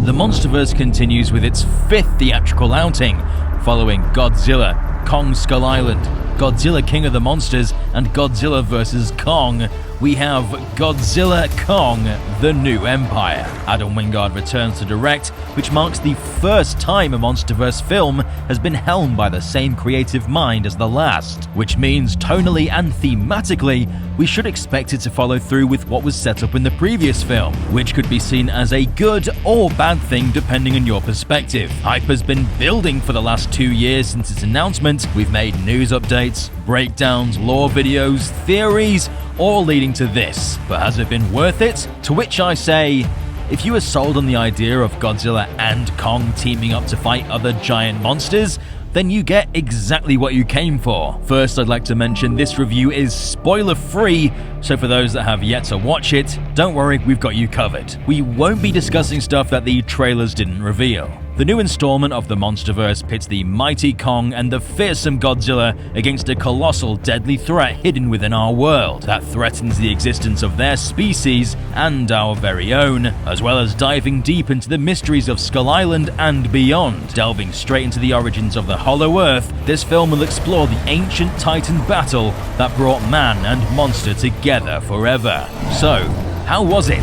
The Monsterverse continues with its 5th theatrical outing, following Godzilla, Kong Skull Island, Godzilla King of the Monsters, and Godzilla vs. Kong. We have Godzilla Kong: The New Empire. Adam Wingard returns to direct, which marks the first time a Monsterverse film has been helmed by the same creative mind as the last, which means tonally and thematically, we should expect it to follow through with what was set up in the previous film, which could be seen as a good or bad thing depending on your perspective. Hype has been building for the last 2 years since its announcement. We've made news updates, breakdowns, lore videos, theories, all leading to this. But has it been worth it? To which I say, if you were sold on the idea of Godzilla and Kong teaming up to fight other giant monsters, then you get exactly what you came for. First, I'd like to mention this review is spoiler-free, so for those that have yet to watch it, don't worry, we've got you covered. We won't be discussing stuff that the trailers didn't reveal. The new installment of the Monsterverse pits the mighty Kong and the fearsome Godzilla against a colossal, deadly threat hidden within our world that threatens the existence of their species and our very own, as well as diving deep into the mysteries of Skull Island and beyond. Delving straight into the origins of the Hollow Earth, this film will explore the ancient Titan battle that brought man and monster together forever. So, how was it?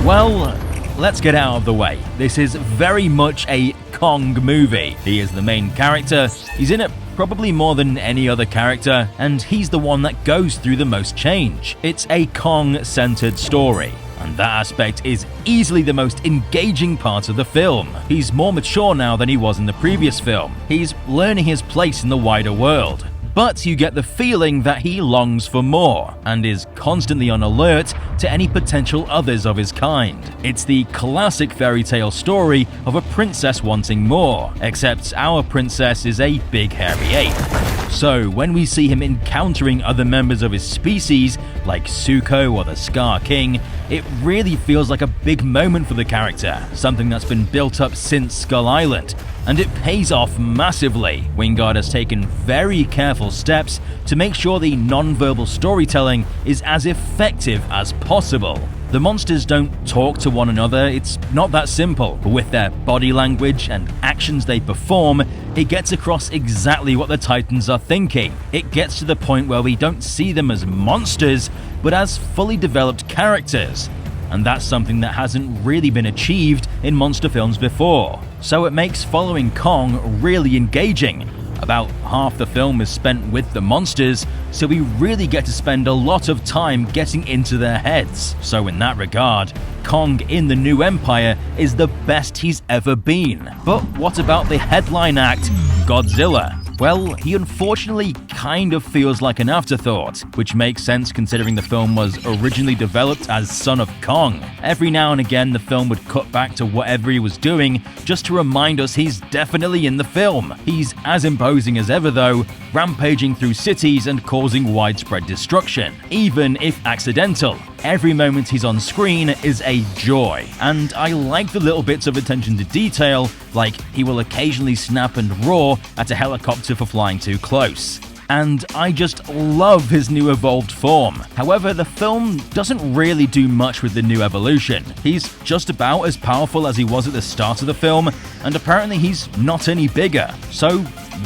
Well, let's get out of the way. This is very much a Kong movie. He is the main character, he's in it probably more than any other character, and he's the one that goes through the most change. It's a Kong-centered story, and that aspect is easily the most engaging part of the film. He's more mature now than he was in the previous film. He's learning his place in the wider world. But you get the feeling that he longs for more, and is constantly on alert to any potential others of his kind. It's the classic fairy tale story of a princess wanting more, except our princess is a big hairy ape. So when we see him encountering other members of his species, like Zuko or the Scar King, it really feels like a big moment for the character, something that's been built up since Skull Island. And it pays off massively. Wingard has taken very careful steps to make sure the non-verbal storytelling is as effective as possible. The monsters don't talk to one another, it's not that simple, but with their body language and actions they perform, it gets across exactly what the Titans are thinking. It gets to the point where we don't see them as monsters, but as fully developed characters. And that's something that hasn't really been achieved in monster films before. So it makes following Kong really engaging. About half the film is spent with the monsters, so we really get to spend a lot of time getting into their heads. So in that regard, Kong in The New Empire is the best he's ever been. But what about the headline act, Godzilla? Well, he unfortunately kind of feels like an afterthought, which makes sense considering the film was originally developed as Son of Kong. Every now and again, the film would cut back to whatever he was doing just to remind us he's definitely in the film. He's as imposing as ever though, rampaging through cities and causing widespread destruction, even if accidental. Every moment he's on screen is a joy, and I like the little bits of attention to detail, like he will occasionally snap and roar at a helicopter for flying too close. And I just love his new evolved form. However, the film doesn't really do much with the new evolution. He's just about as powerful as he was at the start of the film, and apparently he's not any bigger. So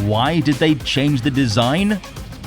why did they change the design?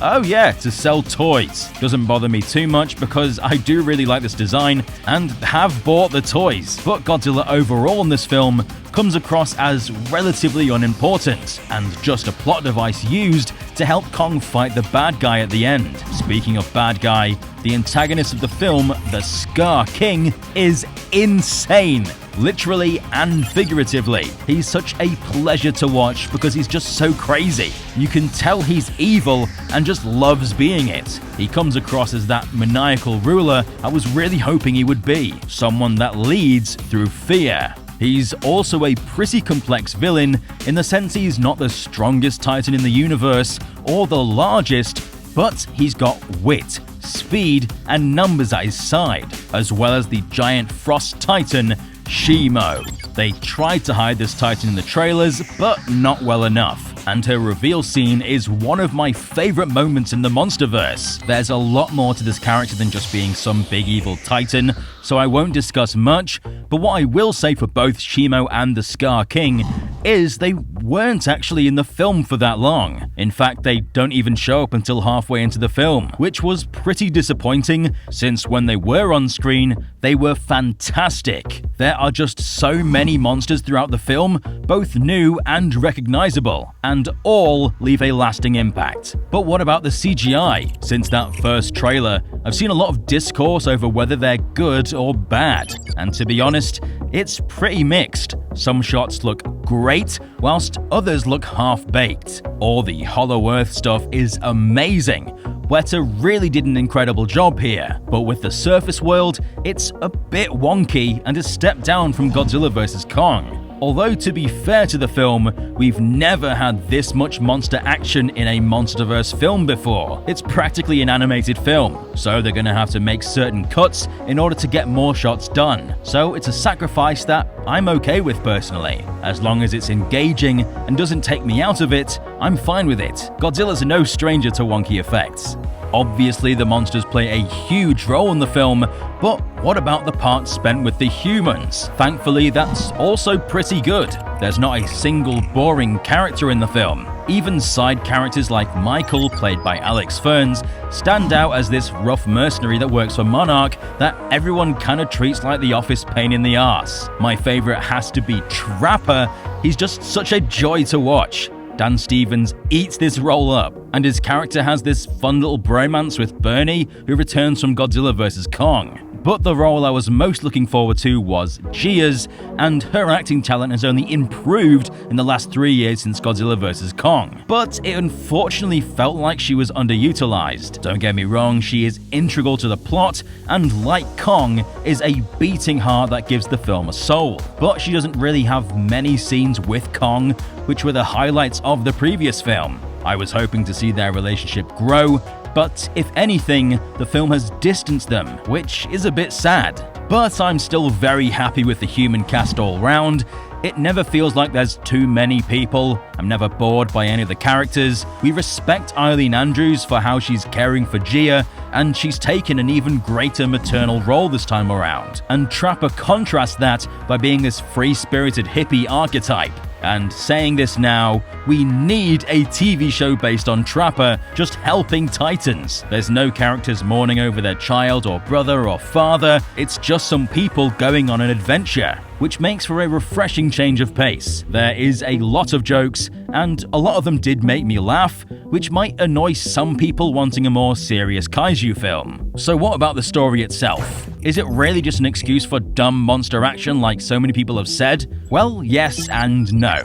Oh yeah, to sell toys. Doesn't bother me too much because I do really like this design and have bought the toys. But Godzilla overall in this film comes across as relatively unimportant and just a plot device used to help Kong fight the bad guy at the end. Speaking of bad guy, the antagonist of the film, the Scar King, is insane. Literally and figuratively. He's such a pleasure to watch because he's just so crazy. You can tell he's evil and just loves being it. He comes across as that maniacal ruler I was really hoping he would be. Someone that leads through fear. He's also a pretty complex villain in the sense he's not the strongest Titan in the universe or the largest, but he's got wit, speed, and numbers at his side, as well as the giant frost titan, Shimo. They tried to hide this titan in the trailers, but not well enough. and her reveal scene is one of my favorite moments in the Monsterverse. There's a lot more to this character than just being some big evil titan, so I won't discuss much, but what I will say for both Shimo and the Scar King is they weren't actually in the film for that long. In fact, they don't even show up until halfway into the film, which was pretty disappointing since when they were on screen, they were fantastic. There are just so many monsters throughout the film, both new and recognizable, and all leave a lasting impact. But what about the CGI? Since that first trailer, I've seen a lot of discourse over whether they're good or bad, and to be honest, it's pretty mixed. Some shots look great, whilst others look half-baked. All the Hollow Earth stuff is amazing. Weta really did an incredible job here, but with the surface world, it's a bit wonky and a step down from Godzilla vs. Kong. Although, to be fair to the film, we've never had this much monster action in a Monsterverse film before. It's practically an animated film, so they're gonna have to make certain cuts in order to get more shots done. So it's a sacrifice that I'm okay with personally. As long as it's engaging and doesn't take me out of it, I'm fine with it. Godzilla's no stranger to wonky effects. Obviously, the monsters play a huge role in the film, but what about the part spent with the humans? Thankfully, that's also pretty good. There's not a single boring character in the film. Even side characters like Michael, played by Alex Ferns, stand out as this rough mercenary that works for Monarch that everyone kinda treats like the office pain in the arse. My favorite has to be Trapper. He's just such a joy to watch. Dan Stevens eats this role up, and his character has this fun little bromance with Bernie, who returns from Godzilla vs. Kong. But the role I was most looking forward to was Gia's, and her acting talent has only improved in the last 3 years since Godzilla vs. Kong. But it unfortunately felt like she was underutilized. Don't get me wrong, she is integral to the plot, and like Kong, is a beating heart that gives the film a soul. But she doesn't really have many scenes with Kong, which were the highlights of the previous film. I was hoping to see their relationship grow, but if anything, the film has distanced them, which is a bit sad. But I'm still very happy with the human cast all round. It never feels like there's too many people. I'm never bored by any of the characters. We respect Eileen Andrews for how she's caring for Gia, and she's taken an even greater maternal role this time around. And Trapper contrasts that by being this free-spirited hippie archetype. And saying this now, we need a TV show based on Trapper just helping titans. There's no characters mourning over their child or brother or father, it's just some people going on an adventure, which makes for a refreshing change of pace. There is a lot of jokes, and a lot of them did make me laugh, which might annoy some people wanting a more serious kaiju film. So what about the story itself? Is it really just an excuse for dumb monster action like so many people have said? Well, yes and no.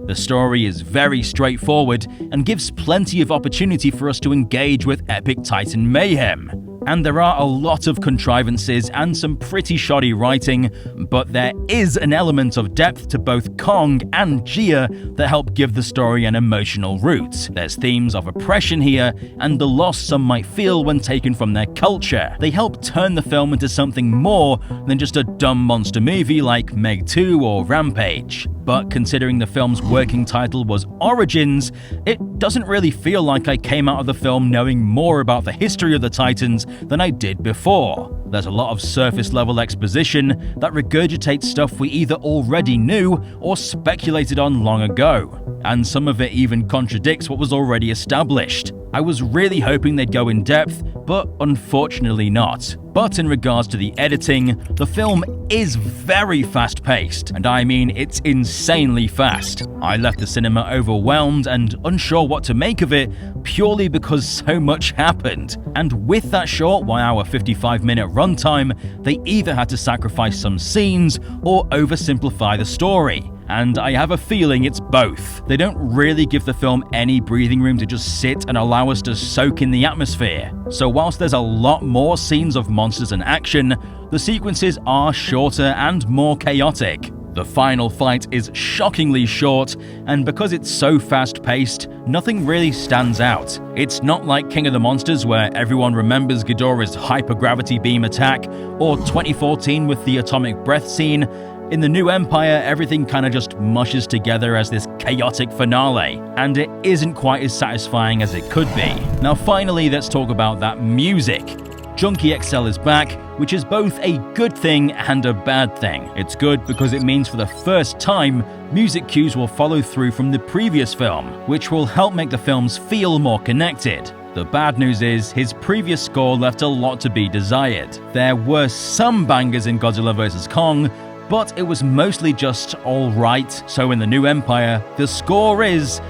The story is very straightforward and gives plenty of opportunity for us to engage with epic titan mayhem. And there are a lot of contrivances and some pretty shoddy writing, but there is an element of depth to both Kong and Gia that help give the story an emotional root. There's themes of oppression here, and the loss some might feel when taken from their culture. They help turn the film into something more than just a dumb monster movie like Meg 2 or Rampage. But considering the film's working title was Origins, it doesn't really feel like I came out of the film knowing more about the history of the Titans than I did before. There's a lot of surface-level exposition that regurgitates stuff we either already knew or speculated on long ago, and some of it even contradicts what was already established. I was really hoping they'd go in depth, but unfortunately not. But in regards to the editing, the film is very fast-paced, and I mean it's insanely fast. I left the cinema overwhelmed and unsure what to make of it purely because so much happened. And with that short 1 hour 55-minute runtime, they either had to sacrifice some scenes or oversimplify the story. And I have a feeling it's both. They don't really give the film any breathing room to just sit and allow us to soak in the atmosphere. So whilst there's a lot more scenes of monsters and action, the sequences are shorter and more chaotic. The final fight is shockingly short, and because it's so fast-paced, nothing really stands out. It's not like King of the Monsters where everyone remembers Ghidorah's hypergravity beam attack, or 2014 with the atomic breath scene. In the New Empire, everything kinda just mushes together as this chaotic finale, and it isn't quite as satisfying as it could be. Now finally, let's talk about that music. Junkie XL is back, which is both a good thing and a bad thing. It's good because it means for the first time, music cues will follow through from the previous film, which will help make the films feel more connected. The bad news is, his previous score left a lot to be desired. There were some bangers in Godzilla vs. Kong, but it was mostly just alright. So in the New Empire, the score is,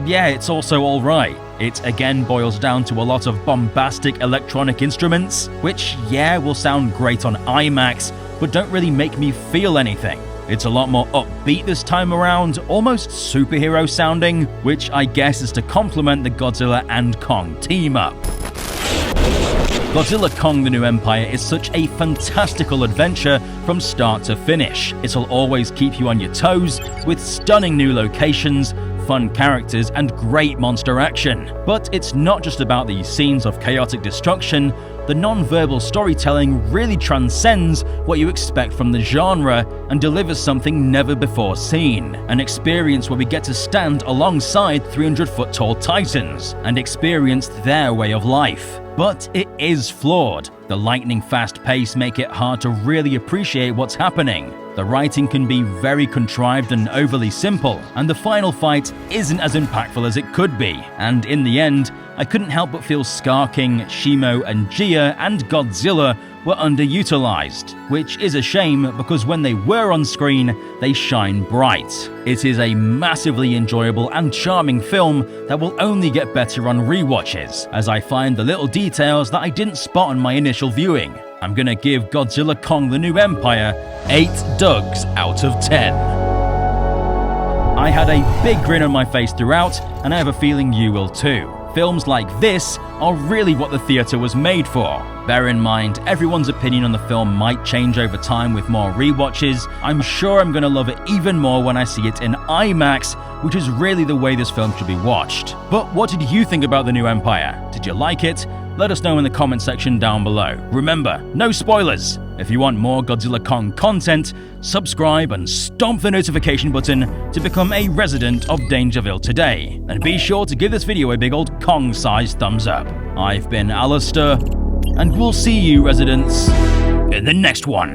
yeah, it's also alright. It again boils down to a lot of bombastic electronic instruments, which, yeah, will sound great on IMAX, but don't really make me feel anything. It's a lot more upbeat this time around, almost superhero sounding, which I guess is to complement the Godzilla and Kong team-up. Godzilla Kong: The New Empire is such a fantastical adventure from start to finish. It'll always keep you on your toes, with stunning new locations, fun characters, and great monster action. But it's not just about these scenes of chaotic destruction. The non-verbal storytelling really transcends what you expect from the genre and delivers something never before seen. An experience where we get to stand alongside 300-foot-tall titans and experience their way of life. But it is flawed. The lightning-fast pace make it hard to really appreciate what's happening. The writing can be very contrived and overly simple, and the final fight isn't as impactful as it could be. And in the end, I couldn't help but feel Scar King, Shimo, and Gia and Godzilla were underutilized, which is a shame because when they were on screen, they shine bright. It is a massively enjoyable and charming film that will only get better on rewatches, as I find the little details that I didn't spot on my initial viewing. I'm gonna give Godzilla Kong: The New Empire 8 Dougs out of 10. I had a big grin on my face throughout, and I have a feeling you will too. Films like this are really what the theatre was made for. Bear in mind, everyone's opinion on the film might change over time with more rewatches. I'm sure I'm gonna love it even more when I see it in IMAX, which is really the way this film should be watched. But what did you think about The New Empire? Did you like it? Let us know in the comment section down below. Remember, no spoilers! If you want more Godzilla Kong content, subscribe and stomp the notification button to become a resident of Dangerville today. And be sure to give this video a big old Kong-sized thumbs up. I've been Alistair, and we'll see you, residents, in the next one.